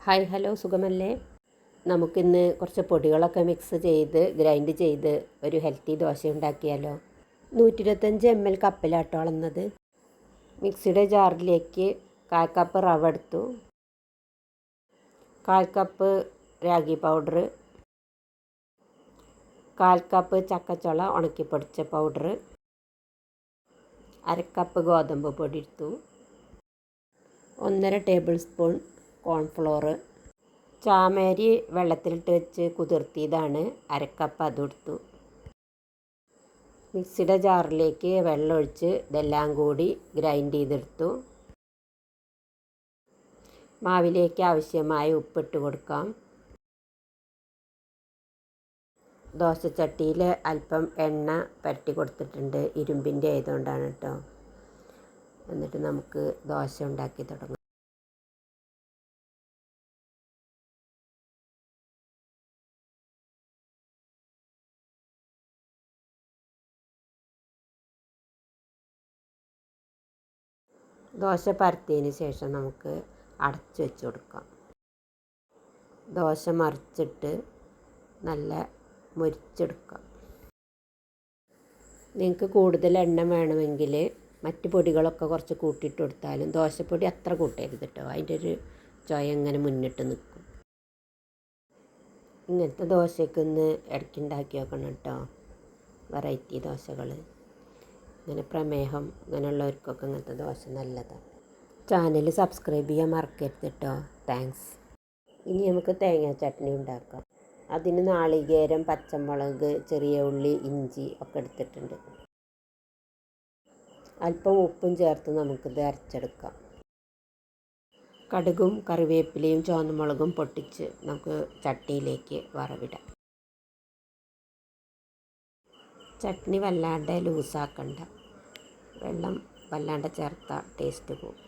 Hi hello സുഖമല്ലേ? നമുക്കിന്ന് കുറച്ച് പൊടികളൊക്കെ മിക്സ് ചെയ്ത് ഗ്രൈൻഡ് ചെയ്ത് ഒരു ഹെൽത്തി ദോശ ഉണ്ടാക്കിയാലോ? 125 ml കപ്പിലാട്ടോ അളന്നത്. മിക്സിയുടെ ജാറിലേക്ക് 1/4 കപ്പ് റവ എടുത്തു, 1/4 കപ്പ് രാഗി പൗഡർ, 1/4 കപ്പ് ചക്കച്ചുള ഉണക്കിപ്പൊടിച്ച പൗഡർ, 1/2 കപ്പ് ഗോതമ്പ് പൊടി എടുത്തു, 1.5 ടേബിൾ സ്പൂൺ കോൺഫ്ലോർ, ചാമേരി വെള്ളത്തിലിട്ട് വെച്ച് കുതിർത്തിയതാണ്, 1/2 കപ്പ് അതും എടുത്തു. മിക്സിയുടെ ജാറിലേക്ക് വെള്ളമൊഴിച്ച് ഇതെല്ലാം കൂടി ഗ്രൈൻഡ് ചെയ്തെടുത്തു. മാവിലേക്ക് ആവശ്യമായ ഉപ്പിട്ട് കൊടുക്കാം. ദോശച്ചട്ടിയിൽ അല്പം എണ്ണ പുരട്ടി കൊടുത്തിട്ടുണ്ട്, ഇരുമ്പിൻ്റെ ആയതുകൊണ്ടാണ് കേട്ടോ. എന്നിട്ട് നമുക്ക് ദോശ ഉണ്ടാക്കി തുടങ്ങാം. ദോശ പരത്തിയതിന് ശേഷം നമുക്ക് അടച്ച് വെച്ച് കൊടുക്കാം. ദോശ മറിച്ചിട്ട് നല്ല മൊരിച്ചെടുക്കാം. നിങ്ങൾക്ക് കൂടുതൽ എണ്ണ വേണമെങ്കിൽ മറ്റ് പൊടികളൊക്കെ കുറച്ച് കൂട്ടിയിട്ട് കൊടുത്താലും ദോശപ്പൊടി അത്ര കൂട്ടരുത് കേട്ടോ, അതിൻ്റെ ഒരു ചൊയ ഇങ്ങനെ മുന്നിട്ട് നിൽക്കും. ഇങ്ങനത്തെ ദോശയ്ക്ക് ഒന്ന് ഇടയ്ക്കുണ്ടാക്കി വെക്കണം കേട്ടോ, വെറൈറ്റി ദോശകൾ. ഇങ്ങനെ പ്രമേഹം അങ്ങനെയുള്ളവർക്കൊക്കെ ഇങ്ങനത്തെ ദോശ നല്ലതാണ്. ചാനൽ സബ്സ്ക്രൈബ് ചെയ്യാൻ മറക്കരുത് കേട്ടോ. താങ്ക്സ്. ഇനി നമുക്ക് തേങ്ങാ ചട്നി ഉണ്ടാക്കാം. അതിന് നാളികേരം, പച്ചമുളക്, ചെറിയ ഉള്ളി, ഇഞ്ചി ഒക്കെ എടുത്തിട്ടുണ്ട്. അല്പം ഉപ്പും ചേർത്ത് നമുക്കിത് അരച്ചെടുക്കാം. കടുകും കറിവേപ്പിലയും ചുവന്നമുളകും പൊട്ടിച്ച് നമുക്ക് ചട്ടിയിലേക്ക് വറവിടാം. ചട്നി വല്ലാണ്ട് ലൂസാക്കണ്ട, വെള്ളം വല്ലാണ്ട് ചേർത്താൽ ടേസ്റ്റ് പോകും.